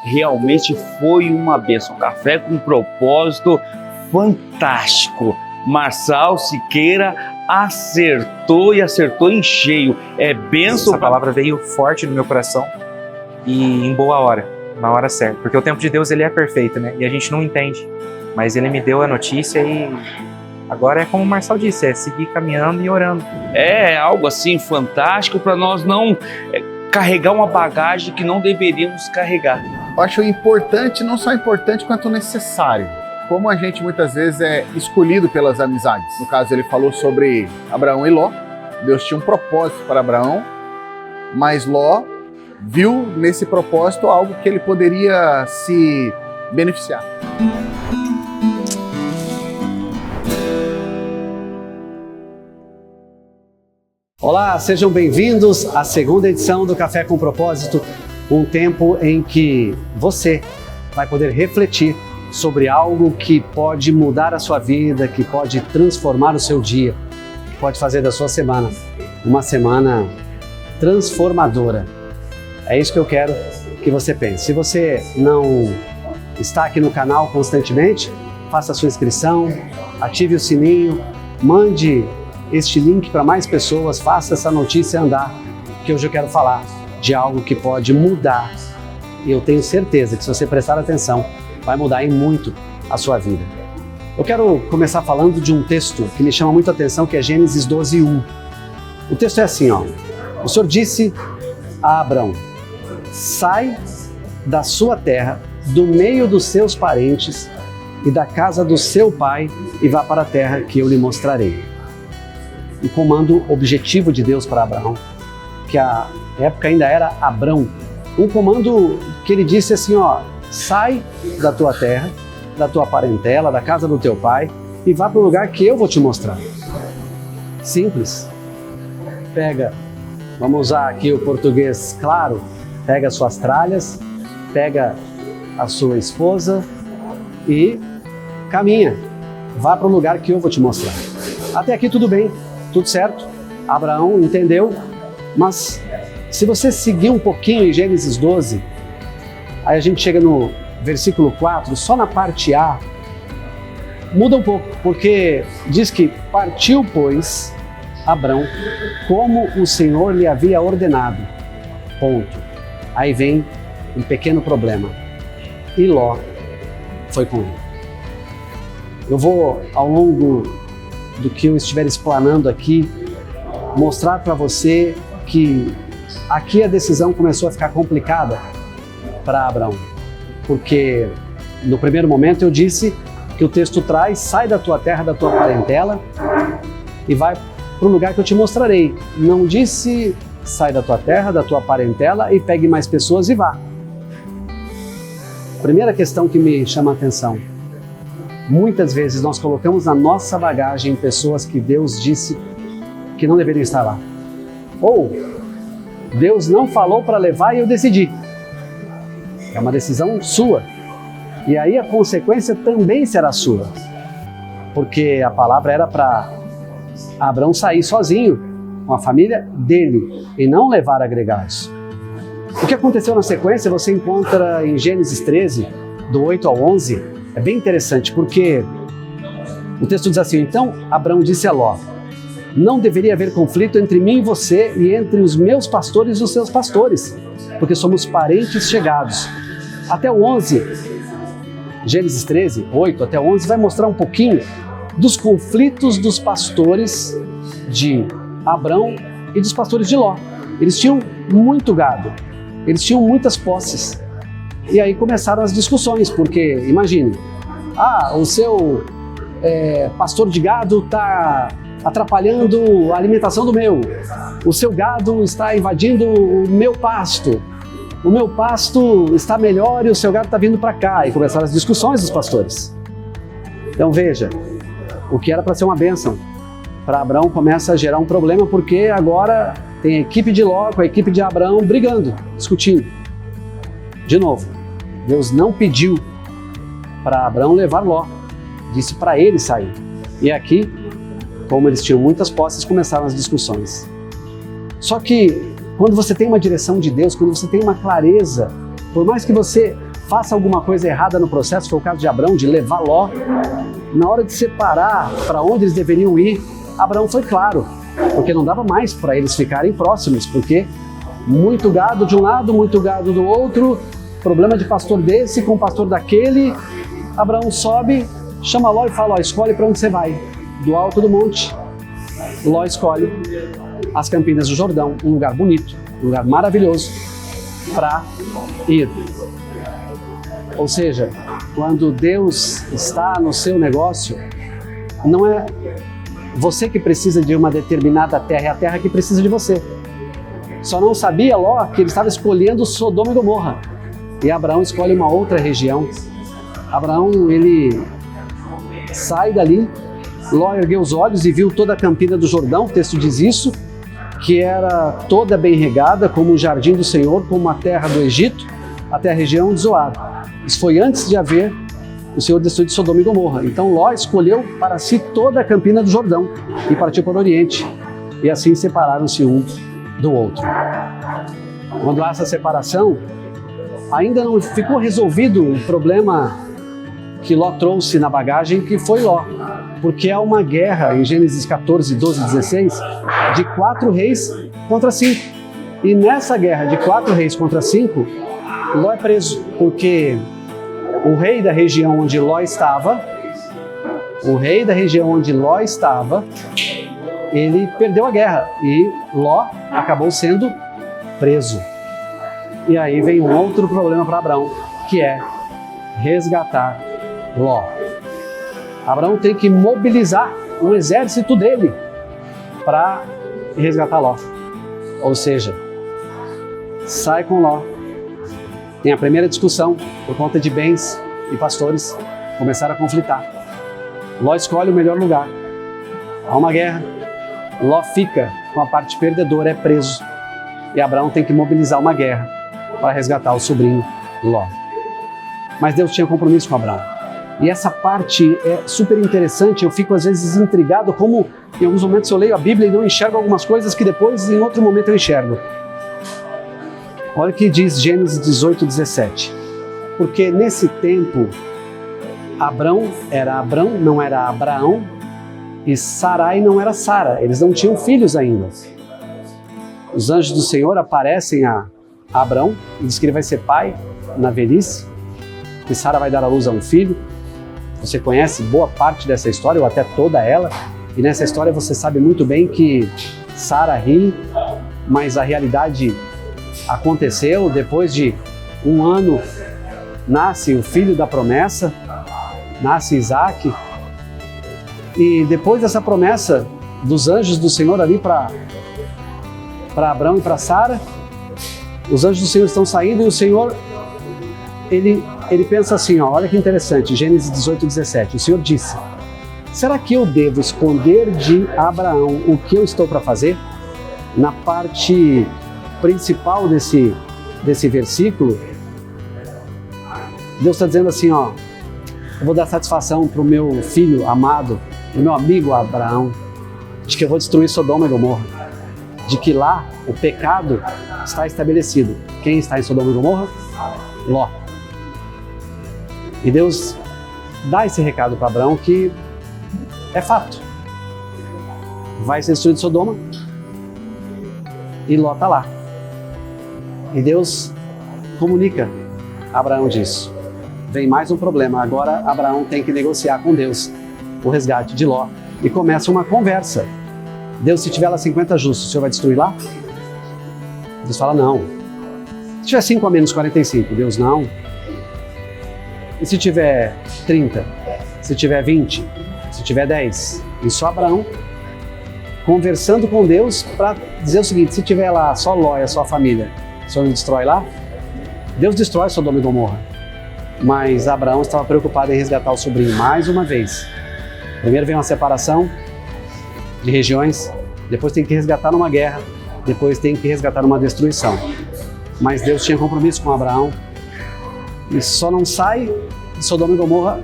realmente foi uma bênção. Café com Propósito, fantástico. Marçal Siqueira acertou e acertou em cheio. É bênção. Essa palavra veio forte no meu coração e em boa hora, na hora certa. Porque o tempo de Deus, ele é perfeito, né? E a gente não entende. Mas ele me deu a notícia e agora é como o Marçal disse, é seguir caminhando e orando. É algo assim fantástico para nós não carregar uma bagagem que não deveríamos carregar. Eu acho importante, não só importante quanto necessário. Como a gente muitas vezes é escolhido pelas amizades. No caso, ele falou sobre Abraão e Ló. Deus tinha um propósito para Abraão, mas Ló viu nesse propósito algo que ele poderia se beneficiar. Olá, sejam bem-vindos à segunda edição do Café com Propósito, um tempo em que você vai poder refletir sobre algo que pode mudar a sua vida, que pode transformar o seu dia, que pode fazer da sua semana uma semana transformadora. É isso que eu quero que você pense. Se você não está aqui no canal constantemente, faça a sua inscrição, ative o sininho, mande este link para mais pessoas, faça essa notícia andar, que hoje eu quero falar de algo que pode mudar. E eu tenho certeza que se você prestar atenção, vai mudar em muito a sua vida. Eu quero começar falando de um texto que me chama muito a atenção, que é Gênesis 12:1. O texto é assim, ó. O Senhor disse a Abrão: sai da sua terra, do meio dos seus parentes e da casa do seu pai e vá para a terra que eu lhe mostrarei. Um comando objetivo de Deus para Abraão, que a época ainda era Abrão. Um comando que ele disse assim, ó, sai da tua terra, da tua parentela, da casa do teu pai e vá para o lugar que eu vou te mostrar. Simples. Pega, vamos usar aqui o português claro, pega as suas tralhas, pega a sua esposa e caminha. Vá para o lugar que eu vou te mostrar. Até aqui tudo bem, tudo certo. Abraão entendeu, mas se você seguir um pouquinho em Gênesis 12, aí a gente chega no versículo 4, só na parte A, muda um pouco, porque diz que partiu, pois, Abrão, como o Senhor lhe havia ordenado. Ponto. Aí vem um pequeno problema. E Ló foi com ele. Eu vou, ao longo do que eu estiver explanando aqui, mostrar para você que aqui a decisão começou a ficar complicada para Abrão, porque no primeiro momento eu disse que o texto traz, sai da tua terra, da tua parentela e vai para o lugar que eu te mostrarei. Não disse, sai da tua terra, da tua parentela e pegue mais pessoas e vá. Primeira questão que me chama a atenção, muitas vezes nós colocamos na nossa bagagem pessoas que Deus disse que não deveriam estar lá. Ou Deus não falou para levar e eu decidi. É uma decisão sua. E aí a consequência também será sua. Porque a palavra era para Abrão sair sozinho, com a família dele, e não levar agregados. O que aconteceu na sequência você encontra em Gênesis 13, do 8 ao 11. É bem interessante, porque o texto diz assim, então Abrão disse a Ló, não deveria haver conflito entre mim e você e entre os meus pastores e os seus pastores, porque somos parentes chegados. Até o 11, Gênesis 13, 8 até 11, vai mostrar um pouquinho dos conflitos dos pastores de Abrão e dos pastores de Ló. Eles tinham muito gado, eles tinham muitas posses. E aí começaram as discussões, porque, imagine, o seu pastor de gado está atrapalhando a alimentação do meu, o seu gado está invadindo o meu pasto está melhor e o seu gado está vindo para cá. E começaram as discussões dos pastores. Então veja, o que era para ser uma bênção, para Abrão começa a gerar um problema, porque agora tem a equipe de Ló com a equipe de Abrão brigando, discutindo. De novo, Deus não pediu para Abrão levar Ló, disse para ele sair. E aqui, como eles tinham muitas posses, começaram as discussões. Só que quando você tem uma direção de Deus, quando você tem uma clareza, por mais que você faça alguma coisa errada no processo, foi o caso de Abrão, de levar Ló. Na hora de separar para onde eles deveriam ir, Abrão foi claro, porque não dava mais para eles ficarem próximos, porque muito gado de um lado, muito gado do outro, problema de pastor desse com pastor daquele. Abraão sobe, chama Ló e fala: Ló, escolhe para onde você vai. Do alto do monte, Ló escolhe as Campinas do Jordão, um lugar bonito, um lugar maravilhoso para ir. Ou seja, quando Deus está no seu negócio, não é você que precisa de uma determinada terra, é a terra que precisa de você. Só não sabia Ló que ele estava escolhendo Sodoma e Gomorra. E Abraão escolhe uma outra região. Abraão, ele sai dali, Ló ergueu os olhos e viu toda a Campina do Jordão, o texto diz isso, que era toda bem regada, como o jardim do Senhor, como a terra do Egito, até a região de Zoar. Isso foi antes de haver o Senhor destruir Sodoma e Gomorra. Então Ló escolheu para si toda a Campina do Jordão e partiu para o Oriente. E assim separaram-se um do outro. Quando há essa separação, ainda não ficou resolvido o problema que Ló trouxe na bagagem, que foi Ló. Porque há uma guerra em Gênesis 14, 12 e 16 de 4 reis contra 5. E nessa guerra de 4 reis contra 5, Ló é preso, porque o rei da região onde Ló estava, ele perdeu a guerra e Ló acabou sendo preso. E aí vem um outro problema para Abraão, que é resgatar Ló. Abraão tem que mobilizar o exército dele para resgatar Ló. Ou seja, sai com Ló. Tem a primeira discussão por conta de bens e pastores começaram a conflitar. Ló escolhe o melhor lugar. Há uma guerra. Ló fica com a parte perdedora, é preso. E Abraão tem que mobilizar uma guerra para resgatar o sobrinho Ló. Mas Deus tinha compromisso com Abraão. E essa parte é super interessante, eu fico às vezes intrigado como em alguns momentos eu leio a Bíblia e não enxergo algumas coisas que depois em outro momento eu enxergo. Olha o que diz Gênesis 18, 17. Porque nesse tempo, Abrão era Abrão, não era Abraão, e Sarai não era Sara, eles não tinham filhos ainda. Os anjos do Senhor aparecem a Abrão e diz que ele vai ser pai na velhice, que Sara vai dar à luz a um filho. Você conhece boa parte dessa história, ou até toda ela, e nessa história você sabe muito bem que Sara ri, mas a realidade aconteceu. Depois de 1 ano, nasce o filho da promessa, nasce Isaac, e depois dessa promessa dos anjos do Senhor ali para Abrão e para Sara, os anjos do Senhor estão saindo e o Senhor, ele pensa assim, ó, olha que interessante, Gênesis 18, 17, o Senhor disse: será que eu devo esconder de Abraão o que eu estou para fazer? Na parte principal desse versículo, Deus está dizendo assim, ó, eu vou dar satisfação para o meu filho amado, para o meu amigo Abraão, de que eu vou destruir Sodoma e Gomorra, de que lá o pecado está estabelecido. Quem está em Sodoma e Gomorra? Ló. E Deus dá esse recado para Abraão que é fato. Vai ser destruído Sodoma e Ló está lá. E Deus comunica a Abraão disso. Vem mais um problema. Agora Abraão tem que negociar com Deus o resgate de Ló. E começa uma conversa. Deus, se tiver lá 50 justos, o Senhor vai destruir lá? Deus fala, não. Se tiver 5 a menos 45, Deus, não. E se tiver 30? Se tiver 20? Se tiver 10? E só Abraão conversando com Deus para dizer o seguinte: se tiver lá só Ló e a sua família, o Senhor não destrói lá? Deus destrói Sodoma e Gomorra. Mas Abraão estava preocupado em resgatar o sobrinho mais uma vez. Primeiro vem uma separação de regiões, depois tem que resgatar numa guerra, depois tem que resgatar numa destruição. Mas Deus tinha compromisso com Abraão e só não sai de Sodoma e Gomorra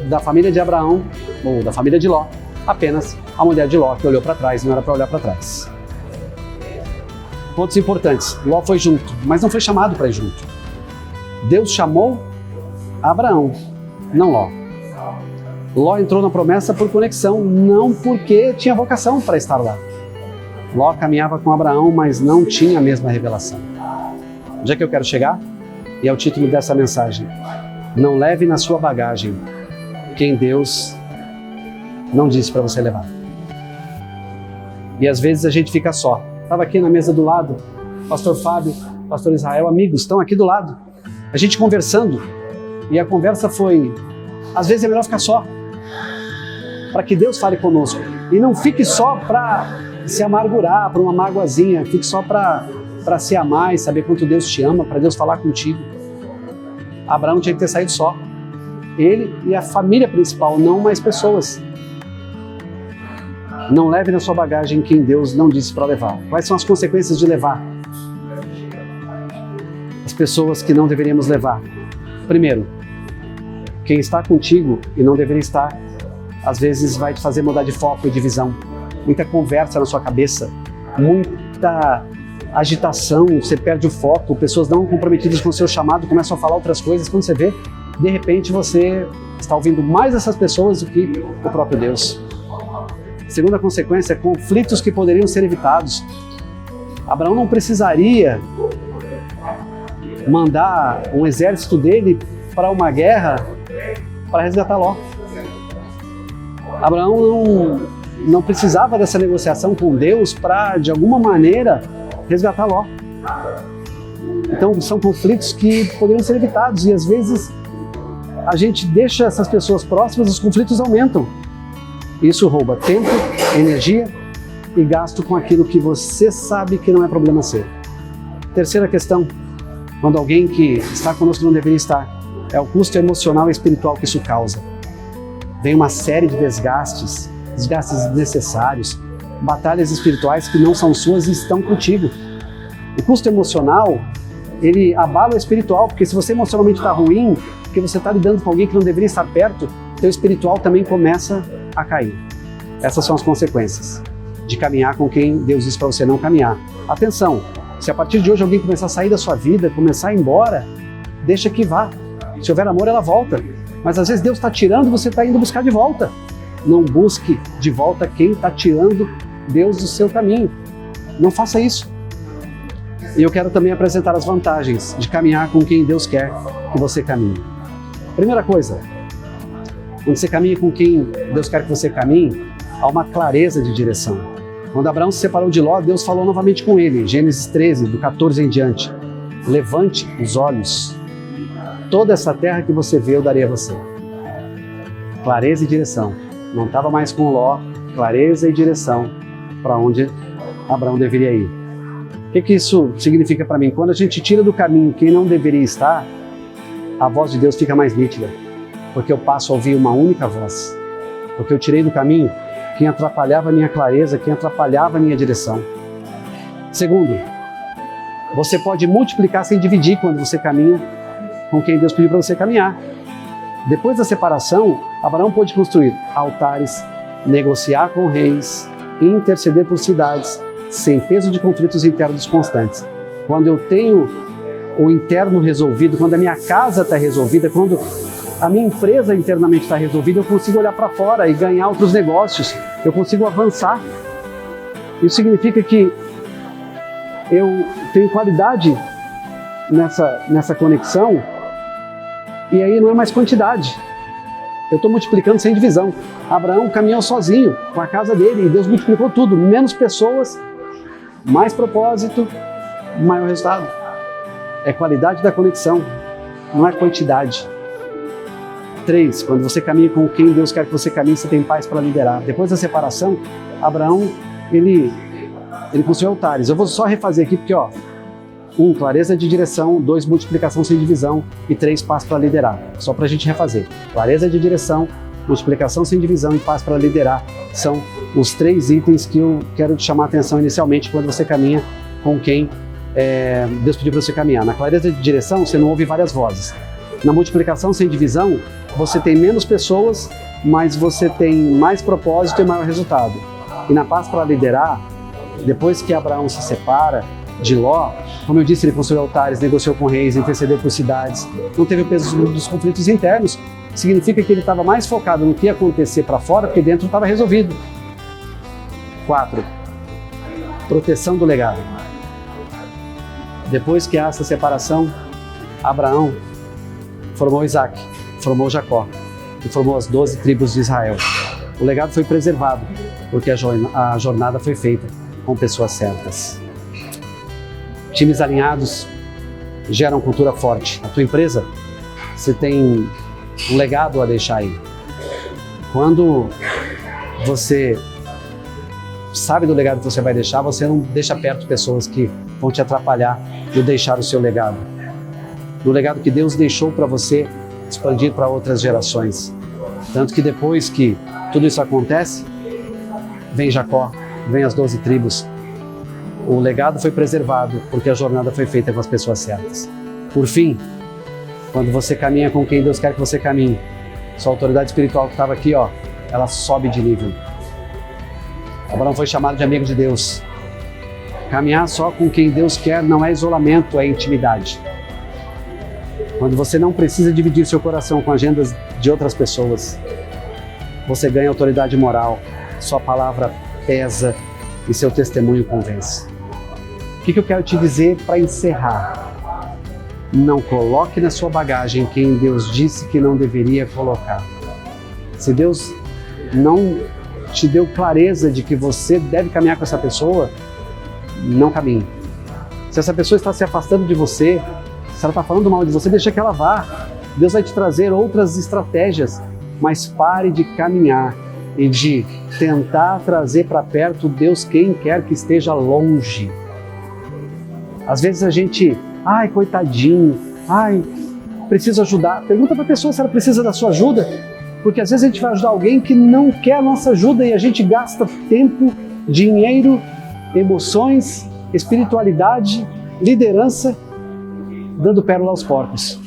da família de Abraão ou da família de Ló, apenas a mulher de Ló que olhou para trás, não era para olhar para trás. Pontos importantes: Ló foi junto, mas não foi chamado para ir junto. Deus chamou Abraão, não Ló. Ló entrou na promessa por conexão, não porque tinha vocação para estar lá. Ló caminhava com Abraão, mas não tinha a mesma revelação. Onde é que eu quero chegar? E é o título dessa mensagem. Não leve na sua bagagem quem Deus não disse para você levar. E às vezes a gente fica só. Estava aqui na mesa do lado, pastor Fábio, pastor Israel, amigos, estão aqui do lado. A gente conversando, e a conversa foi, às vezes é melhor ficar só, para que Deus fale conosco. E não fique só para se amargurar, para uma mágoazinha, fique só para se amar e saber quanto Deus te ama, para Deus falar contigo. Abraão tinha que ter saído só. Ele e a família principal, não mais pessoas. Não leve na sua bagagem quem Deus não disse para levar. Quais são as consequências de levar as pessoas que não deveríamos levar? Primeiro, quem está contigo e não deveria estar, às vezes vai te fazer mudar de foco e de visão. Muita conversa na sua cabeça, muita agitação, você perde o foco, pessoas não comprometidas com o seu chamado começam a falar outras coisas. Quando você vê, de repente você está ouvindo mais essas pessoas do que o próprio Deus. Segunda consequência, conflitos que poderiam ser evitados. Abraão não precisaria mandar um exército dele para uma guerra para resgatar Ló. Abraão não precisava dessa negociação com Deus para, de alguma maneira, resgatar Ló. Então, são conflitos que poderiam ser evitados e, às vezes, a gente deixa essas pessoas próximas, os conflitos aumentam. Isso rouba tempo, energia e gasto com aquilo que você sabe que não é problema seu. Terceira questão, quando alguém que está conosco não deveria estar, é o custo emocional e espiritual que isso causa. Vem uma série de desgastes desnecessários, batalhas espirituais que não são suas e estão contigo. O custo emocional, ele abala o espiritual, porque se você emocionalmente está ruim, porque você está lidando com alguém que não deveria estar perto, teu espiritual também começa a cair. Essas são as consequências de caminhar com quem Deus diz para você não caminhar. Atenção, se a partir de hoje alguém começar a sair da sua vida, começar a ir embora, deixa que vá. Se houver amor, ela volta. Mas às vezes Deus está tirando, você está indo buscar de volta. Não busque de volta quem está tirando Deus do seu caminho. Não faça isso. E eu quero também apresentar as vantagens de caminhar com quem Deus quer que você caminhe. Primeira coisa, quando você caminha com quem Deus quer que você caminhe, há uma clareza de direção. Quando Abraão se separou de Ló, Deus falou novamente com ele, Gênesis 13, do 14 em diante. Levante os olhos. Toda essa terra que você vê, eu darei a você. Clareza e direção. Não estava mais com Ló, clareza e direção para onde Abraão deveria ir. O que isso significa para mim? Quando a gente tira do caminho quem não deveria estar, a voz de Deus fica mais nítida, porque eu passo a ouvir uma única voz. Porque eu tirei do caminho quem atrapalhava a minha clareza, quem atrapalhava a minha direção. Segundo, você pode multiplicar sem dividir quando você caminha com quem Deus pediu para você caminhar. Depois da separação, Abraão pôde construir altares, negociar com reis, interceder por cidades, sem peso de conflitos internos constantes. Quando eu tenho o interno resolvido, quando a minha casa está resolvida, quando a minha empresa internamente está resolvida, eu consigo olhar para fora e ganhar outros negócios, eu consigo avançar. Isso significa que eu tenho qualidade nessa conexão, e aí não é mais quantidade. Eu estou multiplicando sem divisão. Abraão caminhou sozinho com a casa dele e Deus multiplicou tudo, menos pessoas, mais propósito, maior resultado. É qualidade da conexão, não é quantidade. 3, quando você caminha com quem Deus quer que você caminhe, você tem paz para liderar. Depois da separação, Abraão, ele construiu altares. Eu vou só refazer aqui porque, 1, clareza de direção, 2, multiplicação sem divisão e 3, paz para liderar. Só para a gente refazer. Clareza de direção, multiplicação sem divisão e paz para liderar. São os 3 itens que eu quero te chamar a atenção inicialmente quando você caminha com quem Deus pediu para você caminhar. Na clareza de direção, você não ouve várias vozes. Na multiplicação sem divisão, você tem menos pessoas, mas você tem mais propósito e maior resultado. E na paz para liderar, depois que Abraão se separa, de Ló, como eu disse, ele construiu altares, negociou com reis, intercedeu por cidades, não teve o peso dos conflitos internos. Significa que ele estava mais focado no que ia acontecer para fora, porque dentro estava resolvido. 4. Proteção do legado. Depois que há essa separação, Abraão formou Isaac, formou Jacó e formou as 12 tribos de Israel. O legado foi preservado, porque a jornada foi feita com pessoas certas. Times alinhados geram cultura forte. A tua empresa, você tem um legado a deixar aí. Quando você sabe do legado que você vai deixar, você não deixa perto pessoas que vão te atrapalhar no deixar o seu legado. No legado que Deus deixou para você expandir para outras gerações. Tanto que depois que tudo isso acontece, vem Jacó, vem as 12 tribos. O legado foi preservado porque a jornada foi feita com as pessoas certas. Por fim, quando você caminha com quem Deus quer que você caminhe, sua autoridade espiritual que estava aqui, ela sobe de nível. Abraão foi chamado de amigo de Deus. Caminhar só com quem Deus quer não é isolamento, é intimidade. Quando você não precisa dividir seu coração com agendas de outras pessoas, você ganha autoridade moral, sua palavra pesa e seu testemunho convence. O que eu quero te dizer para encerrar? Não coloque na sua bagagem quem Deus disse que não deveria colocar. Se Deus não te deu clareza de que você deve caminhar com essa pessoa, não caminhe. Se essa pessoa está se afastando de você, se ela está falando mal de você, deixa que ela vá. Deus vai te trazer outras estratégias, mas pare de caminhar e de tentar trazer para perto Deus quem quer que esteja longe. Às vezes a gente, coitadinho, preciso ajudar. Pergunta para a pessoa se ela precisa da sua ajuda, porque às vezes a gente vai ajudar alguém que não quer a nossa ajuda e a gente gasta tempo, dinheiro, emoções, espiritualidade, liderança, dando pérola aos porcos.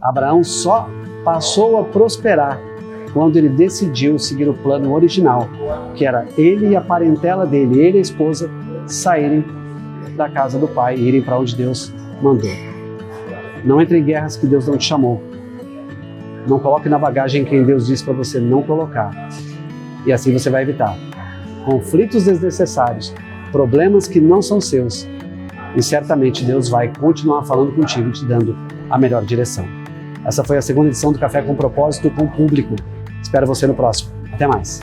Abraão só passou a prosperar quando ele decidiu seguir o plano original, que era ele e a parentela dele, ele e a esposa, saírem da casa do pai e irem para onde Deus mandou. Não entre em guerras que Deus não te chamou. Não coloque na bagagem quem Deus disse para você não colocar. E assim você vai evitar conflitos desnecessários, problemas que não são seus. E certamente Deus vai continuar falando contigo, te dando a melhor direção. Essa foi a segunda edição do Café com Propósito com o Público. Espero você no próximo. Até mais.